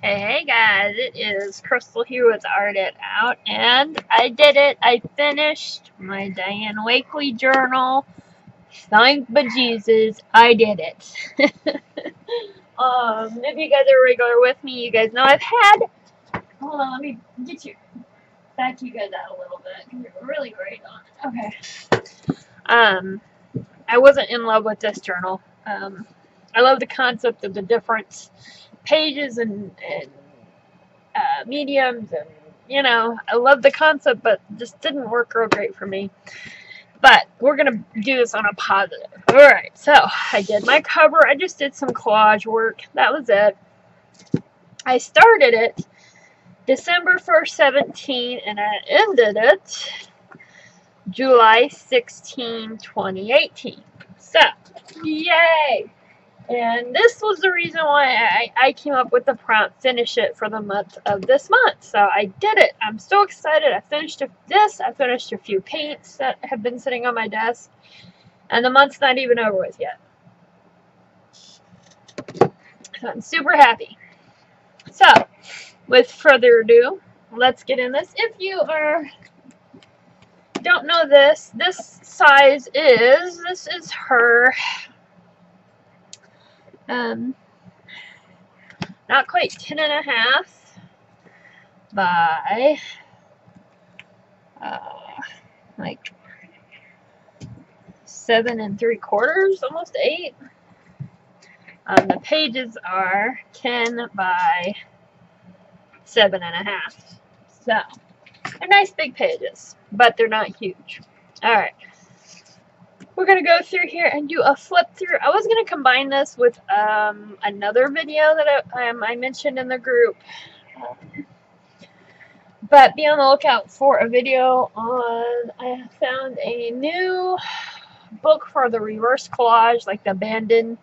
Hey guys, it is Crystal here with Art It Out, and I did it. I finished my Diane Wakley journal. Thank bejesus, I did it. If you guys are regular with me, you guys know I've had. Hold on, let me get you back you guys out a little bit because you're really great on it. Okay. I wasn't in love with this journal. I love the concept of the different pages and mediums, and I love the concept, but just didn't work real great for me. But we're gonna do this on a positive. All right, so I did my cover. I just did some collage work. That was it. I started it December 1st, 17, and I ended it July 16, 2018. So, yay! And this was the reason why I came up with the prompt, finish it for the month of this month. So I did it. I'm so excited. I finished this. I finished a few paints that have been sitting on my desk. And the month's not even over with yet. So I'm super happy. So, with further ado, let's get in this. If you don't know this size is her not quite 10.5 by like 7 3/4, almost 8. The pages are 10 by 7.5. So they're nice big pages, but they're not huge. Alright. We're going to go through here and do a flip through. I was going to combine this with another video that I mentioned in the group. But be on the lookout for a video on, I found a new book for the reverse collage, like the abandoned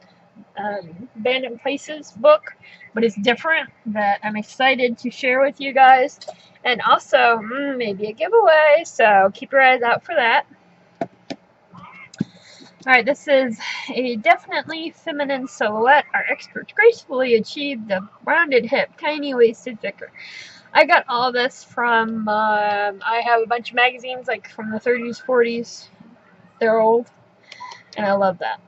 places book, but it's different, that I'm excited to share with you guys. And also, maybe a giveaway, so keep your eyes out for that. Alright, this is a definitely feminine silhouette. Our experts gracefully achieved the rounded hip, tiny waisted figure. I got all this from, I have a bunch of magazines, like from the 30s, 40s. They're old, and I love that.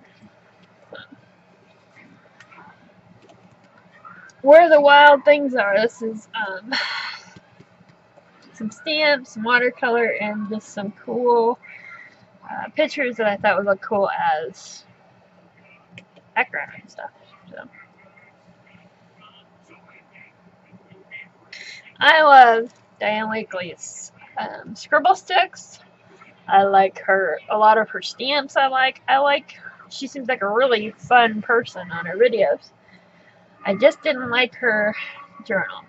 Where the Wild Things Are. This is some stamps, some watercolor, and just some cool pictures that I thought would look cool as background and stuff. So I love Diane Wakley's scribble sticks. I like a lot of her stamps. She seems like a really fun person on her videos. I just didn't like her journal.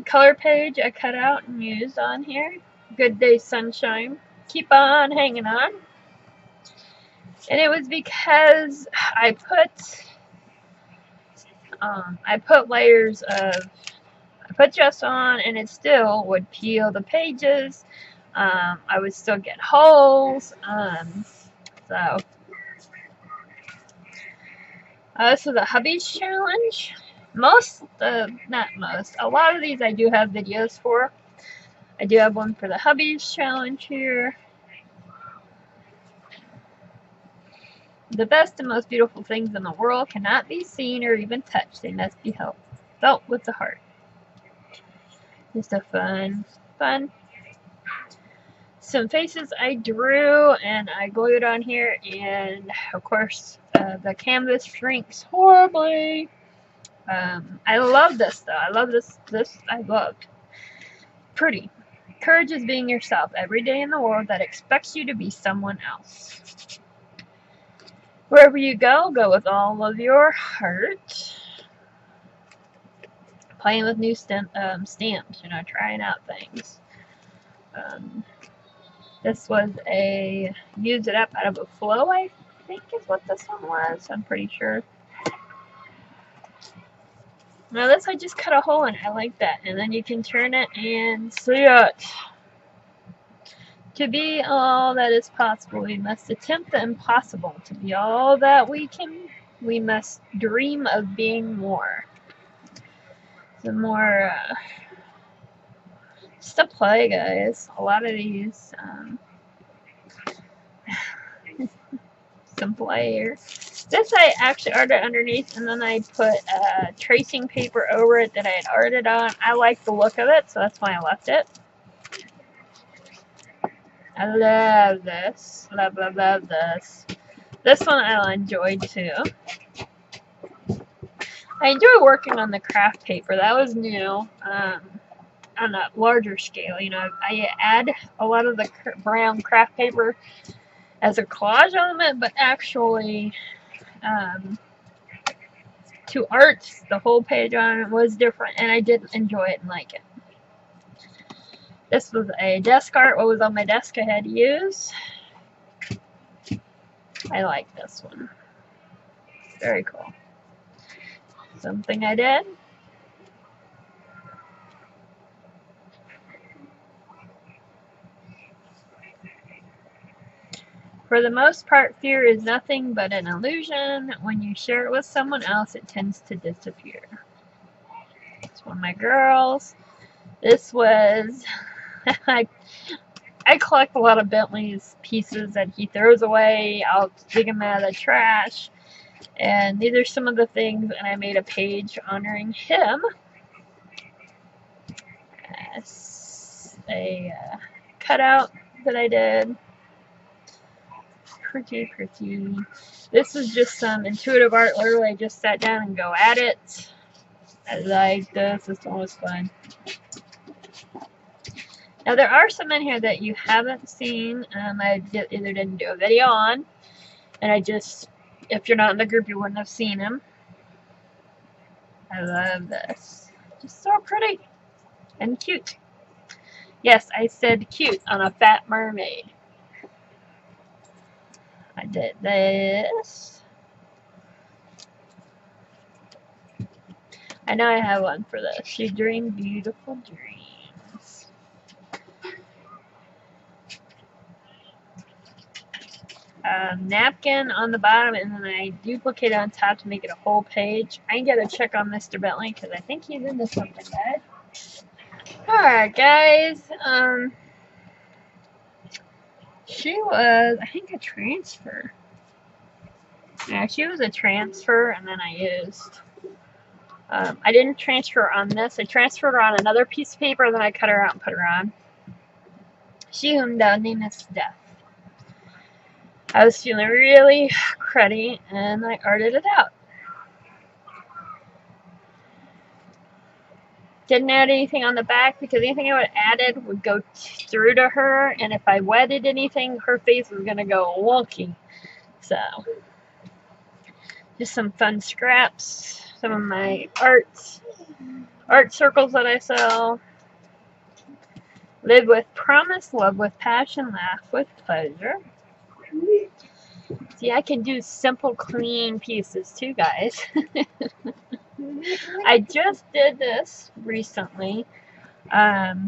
Color page I cut out and used on here. Good Day Sunshine. Keep on hanging on. And it was because I put layers of, I put just on, and it still would peel the pages. I would still get holes. So this was a hubby's challenge. A lot of these I do have videos for. I do have one for the hubby's challenge here. The best and most beautiful things in the world cannot be seen or even touched. They must be felt with the heart. Just a fun. Some faces I drew and I glued on here, and of course the canvas shrinks horribly. I love this though. I love this I loved. Pretty. Courage is being yourself every day in the world that expects you to be someone else. Wherever you go, go with all of your heart. Playing with new stamps, trying out things. This was a use it up out of a flow, I think is what this one was. I'm pretty sure. Now this I just cut a hole in. I like that. And then you can turn it and see it. To be all that is possible, we must attempt the impossible. To be all that we can, we must dream of being more. Some more just to play, guys. A lot of these some play here. This I actually arted underneath, and then I put tracing paper over it that I had arted on. I like the look of it, so that's why I left it. I love this. Love, love, love this. This one I enjoyed too. I enjoy working on the craft paper. That was new. On a larger scale, you know, I add a lot of the brown craft paper as a collage element, but actually to art the whole page on it was different, and I did enjoy it and like it. This was a desk art. What was on my desk I had to use. I like this one. Very cool. Something I did. For the most part, fear is nothing but an illusion. When you share it with someone else, it tends to disappear. It's one of my girls. This was... I collect a lot of Bentley's pieces that he throws away. I'll dig them out of the trash. And these are some of the things, and I made a page honoring him. A cutout that I did. Pretty, pretty. This is just some intuitive art. Literally, I just sat down and go at it. I like this. This one was fun. Now, there are some in here that you haven't seen. I either didn't do a video on, and I just, if you're not in the group, you wouldn't have seen them. I love this. Just so pretty and cute. Yes, I said cute on a fat mermaid. I did this. I know I have one for this. You dream beautiful dreams. Napkin on the bottom, and then I duplicate it on top to make it a whole page. I gotta check on Mr. Bentley because I think he's into something, guys. Alright, guys. She was, I think, a transfer. Yeah, she was a transfer, and then I used... I didn't transfer on this. I transferred her on another piece of paper, then I cut her out and put her on. She whom thou namest death. I was feeling really cruddy, and I arted it out. Didn't add anything on the back because anything I would have added would go through to her, and if I wetted anything, her face was going to go wonky. So, just some fun scraps. Some of my art circles that I sell. Live with promise, love with passion, laugh with pleasure. See, I can do simple, clean pieces too, guys. I just did this recently. Actually,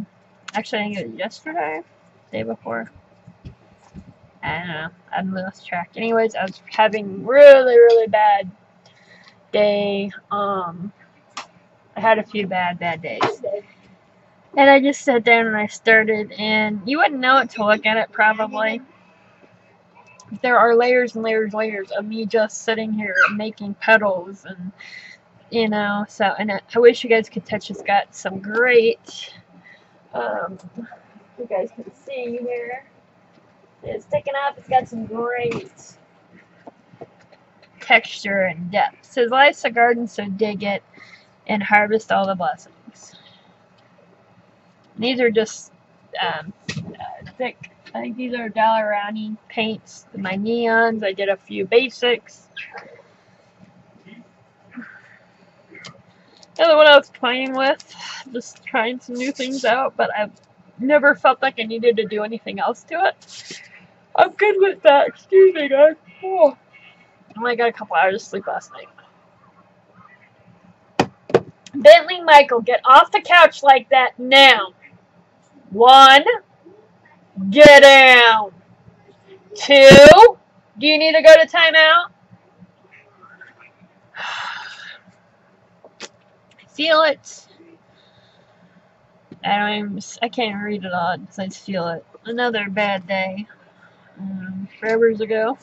I think it was yesterday, day before. I don't know. I've lost track. Anyways, I was having really, really bad day. I had a few bad days. And I just sat down and I started, and you wouldn't know it to look at it probably. There are layers and layers and layers of me just sitting here making petals, and you know, so, and I wish you guys could touch. It's got some great, you guys can see here, it's sticking up. It's got some great texture and depth. It says, life's a garden, so dig it and harvest all the blessings. These are just thick. I think these are Dalarani paints. My neons. I did a few basics. The other one I was playing with, just trying some new things out, but I've never felt like I needed to do anything else to it. I'm good with that. Excuse me, guys. Oh. I only got a couple hours of sleep last night. Bentley Michael, get off the couch like that now. 1, get down. 2, do you need to go to timeout? Feel it. I can't even read it all because I feel it. Another bad day. Forever ago.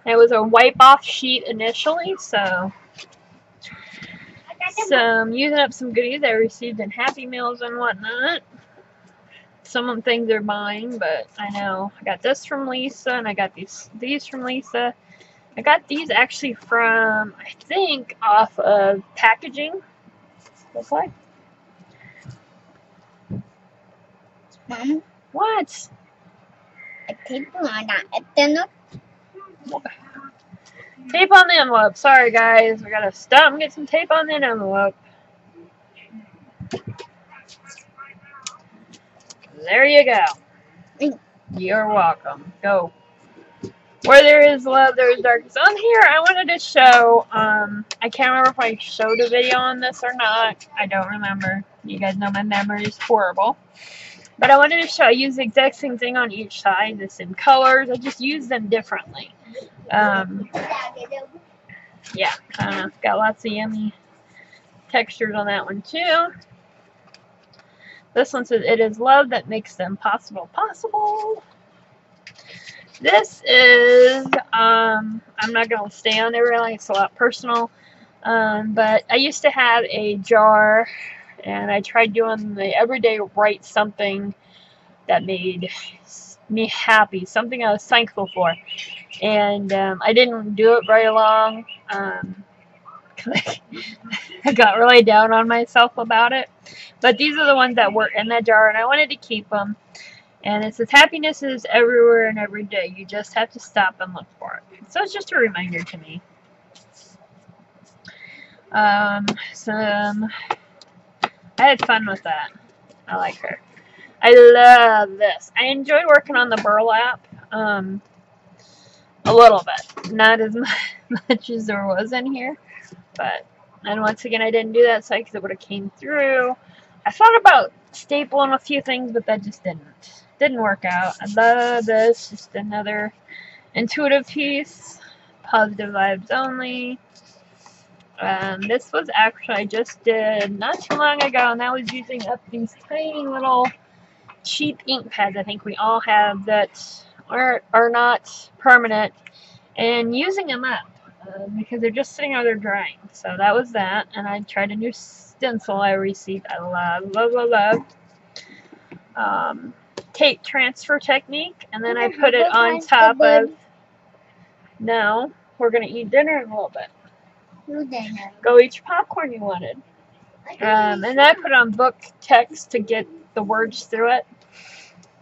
It was a wipe-off sheet initially, so using up some goodies I received in Happy Meals and whatnot. Some of the things are mine, but I know I got this from Lisa, and I got these from Lisa. I got these actually from, I think, off of packaging. Looks like. Mom, What? tape on that envelope. Tape on the envelope. Sorry, guys. We gotta stop and get some tape on the envelope. There you go. You're welcome. Go. Where there is love, there is darkness. On here, I wanted to show, I can't remember if I showed a video on this or not. I don't remember. You guys know my memory is horrible. But I wanted to show, I use the exact same thing on each side, the same colors. I just use them differently. Yeah, got lots of yummy textures on that one too. This one says, it is love that makes the impossible possible. This is, I'm not going to stay on there really, it's a lot personal, but I used to have a jar, and I tried doing the everyday write something that made me happy, something I was thankful for, and I didn't do it very long, I got really down on myself about it, but these are the ones that were in that jar, and I wanted to keep them. And it says, happiness is everywhere and every day. You just have to stop and look for it. So it's just a reminder to me. I had fun with that. I like her. I love this. I enjoyed working on the burlap. A little bit. Not as much as there was in here. But, and once again, I didn't do that because it would have came through. I thought about stapling a few things, but that just didn't work out. I love this. Just another intuitive piece. Positive vibes only. This was actually I just did not too long ago, and that was using up these tiny little cheap ink pads. I think we all have that are not permanent, and using them up because they're just sitting out there drying. So that was that, and I tried a new stencil I received. I love. Tape transfer technique, and then I put it on top of. No, we're gonna eat dinner in a little bit. Go eat your popcorn you wanted. And then I put on book text to get the words through it.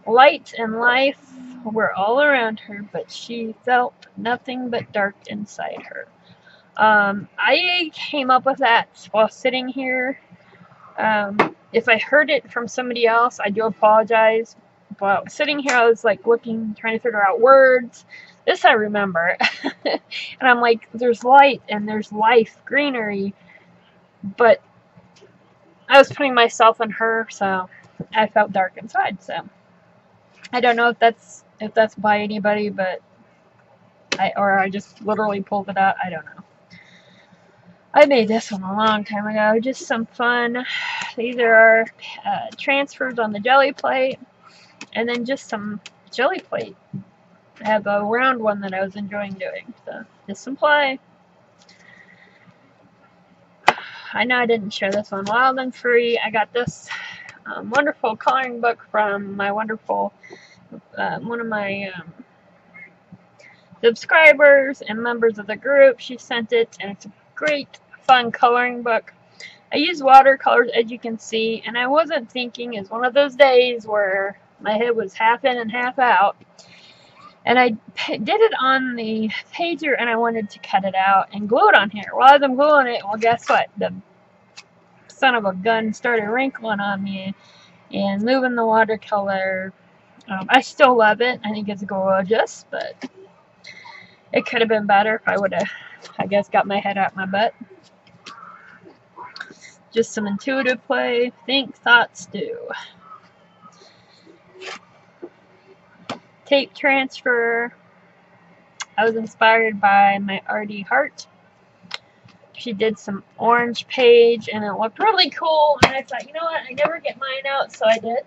Light and life were all around her, but she felt nothing but dark inside her. I came up with that while sitting here. If I heard it from somebody else, I do apologize. But sitting here, I was like looking, trying to figure out words. This I remember. And I'm like, there's light and there's life, greenery. But I was putting myself in her, so I felt dark inside. So I don't know if that's by anybody, but I just literally pulled it out. I don't know. I made this one a long time ago. Just some fun. These are our transfers on the jelly plate. And then just some jelly plate. I have a round one that I was enjoying doing. So just some play. I know I didn't share this one. Wild and Free. I got this wonderful coloring book from my wonderful, one of my subscribers and members of the group. She sent it, and it's a great, fun coloring book. I use watercolors, as you can see, and I wasn't thinking. It's one of those days where my head was half in and half out. And I did it on the pager, and I wanted to cut it out and glue it on here. While I'm gluing it, well, guess what? The son of a gun started wrinkling on me and moving the watercolor. I still love it. I think it's gorgeous, but it could have been better if I would have, I guess, got my head out my butt. Just some intuitive play. Think, thoughts, do. Tape transfer. I was inspired by my arty heart. she did some orange page, and it looked really cool. And I thought, you know what? I never get mine out, so I did.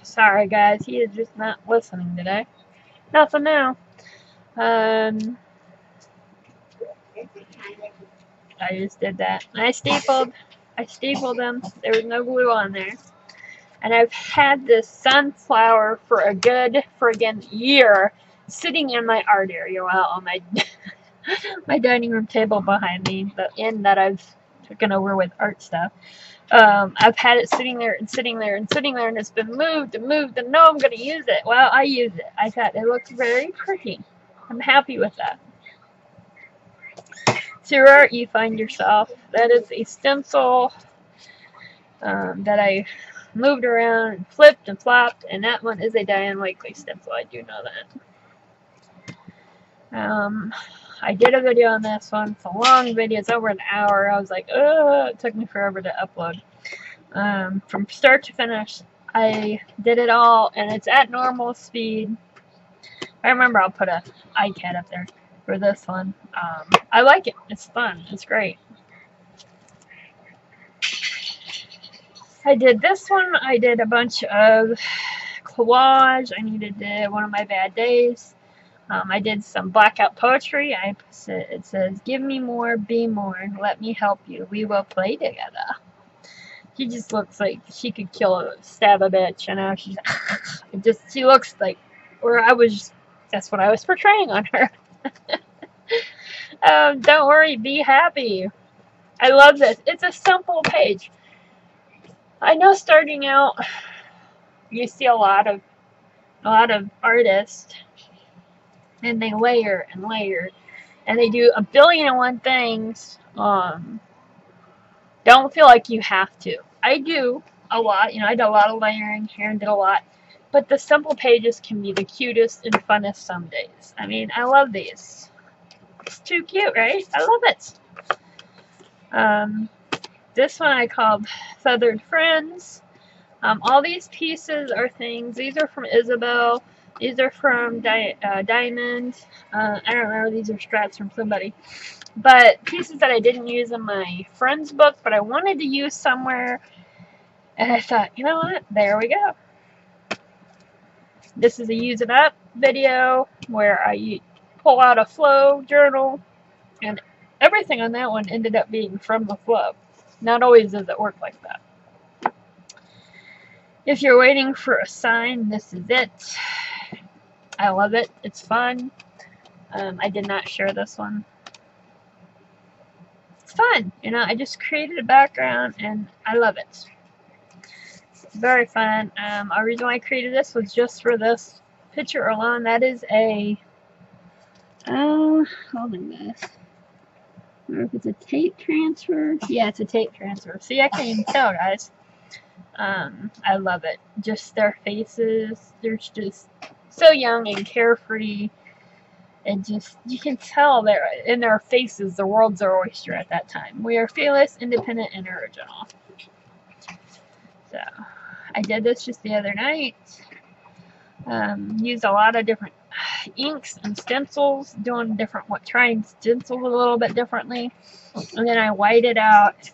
Sorry, guys. He is just not listening today. Nothing now. I just did that. And I stapled them. There was no glue on there. And I've had this sunflower for a good friggin' year sitting in my art area, well, on my my dining room table behind me, the end that I've taken over with art stuff. I've had it sitting there and sitting there and sitting there, and it's been moved and moved, and no, I'm going to use it. Well, I use it. I thought it looks very pretty. I'm happy with that. So your art you find yourself. That is a stencil that I moved around and flipped and flopped, and that one is a Diane Wakley stencil. I do know that. I did a video on this one. It's a long video. It's over an hour. I was like, oh, it took me forever to upload. From start to finish, I did it all, and it's at normal speed. I remember I'll put a iCat up there for this one. I like it. It's fun. It's great. I did this one. I did a bunch of collage. I needed to one of my bad days. I did some blackout poetry. It says, give me more, be more, let me help you. We will play together. She just looks like she could stab a bitch, you know. She looks like, that's what I was portraying on her. Don't worry, be happy. I love this. It's a simple page. I know starting out, you see a lot of artists, and they layer and layer, and they do a billion and one things. Don't feel like you have to. I do a lot. You know, I did a lot of layering here and did a lot. But the simple pages can be the cutest and funnest some days. I mean, I love these. It's too cute, right? I love it. This one I called Feathered Friends. All these pieces are things. These are from Isabel. These are from Diamond. I don't remember. These are strats from somebody. But pieces that I didn't use in my friend's book, but I wanted to use somewhere. And I thought, you know what? There we go. This is a use it up video where I pull out a flow journal. And everything on that one ended up being from the flow. Not always does it work like that. If you're waiting for a sign, this is it. I love it. It's fun. I did not share this one. It's fun. You know, I just created a background and I love it. It's very fun. The reason why I created this was just for this picture alone. That is a, hold on guys. I don't know if it's a tape transfer. Yeah, it's a tape transfer. See, I can't even tell, guys. I love it. Just their faces. They're just so young and carefree. And just, you can tell they're in their faces, the world's their oyster at that time. We are fearless, independent, and original. So, I did this just the other night. Used a lot of different inks and stencils, trying stencils a little bit differently. And then I whited out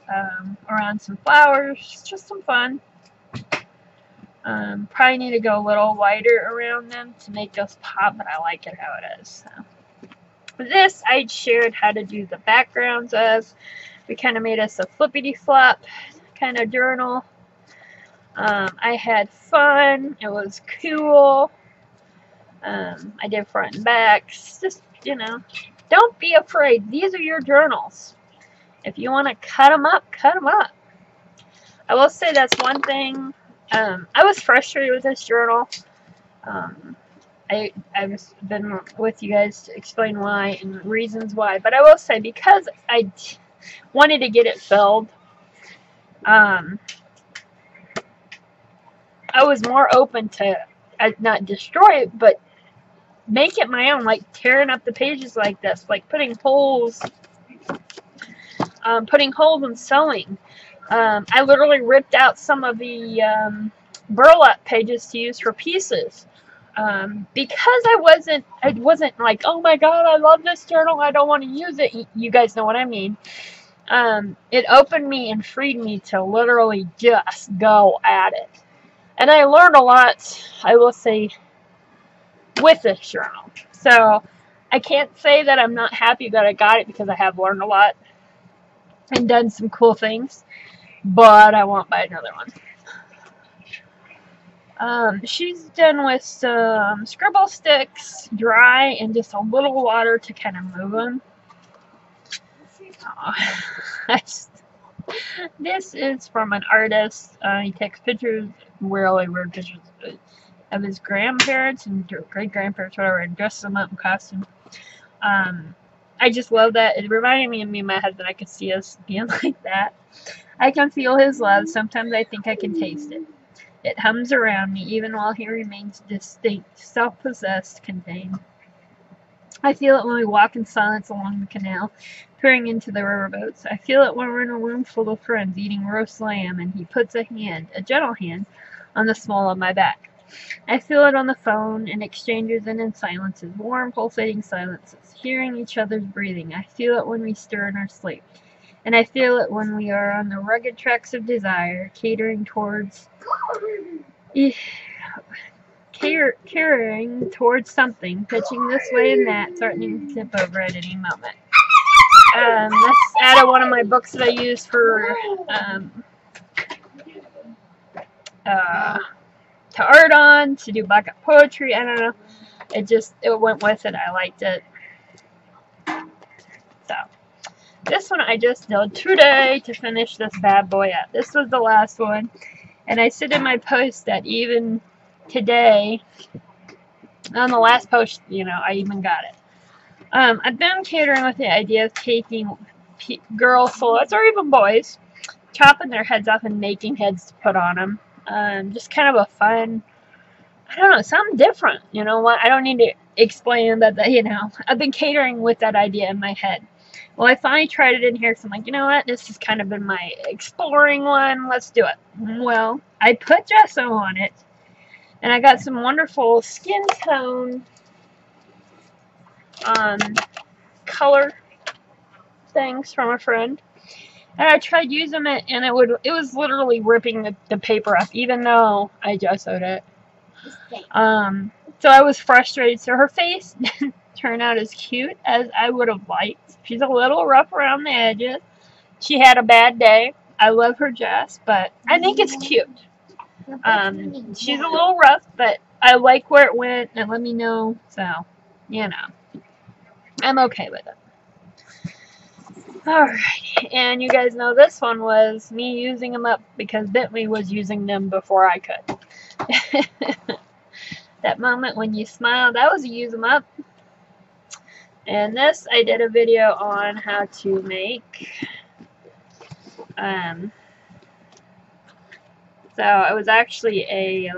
around some flowers, just some fun. Probably need to go a little lighter around them to make those pop, but I like it how it is. So. This I shared how to do the backgrounds of. We kind of made us a flippity flop kind of journal. I had fun. It was cool. I did front and backs. Just, you know, don't be afraid. These are your journals. If you want to cut them up, cut them up. I will say that's one thing. I was frustrated with this journal. I've been with you guys to explain why and reasons why. But I will say, because I wanted to get it filled, I was more open to not destroy it, but make it my own, like tearing up the pages like this, like putting holes and sewing. I literally ripped out some of the burlap pages to use for pieces. Because I wasn't like, oh my god, I love this journal, I don't want to use it. You guys know what I mean. It opened me and freed me to literally just go at it. And I learned a lot, I will say, with this journal. So I can't say that I'm not happy that I got it, because I have learned a lot and done some cool things. But I won't buy another one. She's done with some scribble sticks, dry, and just a little water to kind of move them. This is from an artist. He takes pictures, really weird pictures of his grandparents and great-grandparents, whatever, and dresses them up in costume. I just love that. It reminded me of me and my husband. I could see us being like that. I can feel his love. Sometimes I think I can taste it. It hums around me, even while he remains distinct, self-possessed, contained. I feel it when we walk in silence along the canal, peering into the riverboats. I feel it when we're in a room full of friends eating roast lamb, and he puts a hand, a gentle hand, on the small of my back. I feel it on the phone, in exchanges and in silences, warm, pulsating silences, hearing each other's breathing. I feel it when we stir in our sleep. And I feel it when we are on the rugged tracks of desire, catering towards something, pitching this way and that, threatening to tip over at any moment. That's out of one of my books that I use for to art on, to do backup poetry. I don't know. It went with it. I liked it. So. This one I just did today to finish this bad boy up. This was the last one. And I said in my post that even today, on the last post, I even got it. I've been catering with the idea of taking girls, silhouettes, or even boys, chopping their heads off and making heads to put on them. Just kind of a fun, I don't know, something different. You know what? I don't need to explain that, I've been catering with that idea in my head. Well, I finally tried it in here, so I'm like, you know what? This has kind of been my exploring one. Let's do it. Well, I put gesso on it, and I got some wonderful skin tone color things from a friend. And I tried using it, and it was literally ripping the paper off, even though I gessoed it. So I was frustrated. So her face didn't turn out as cute as I would have liked. She's a little rough around the edges. She had a bad day. I love her, Jess, but I think it's cute. She's a little rough, but I like where it went, and let me know. So, I'm okay with it. Alright, and you guys know this one was me using them up because Bentley was using them before I could. That moment when you smile, that was a use them up. And this, I did a video on how to make. So it was actually a,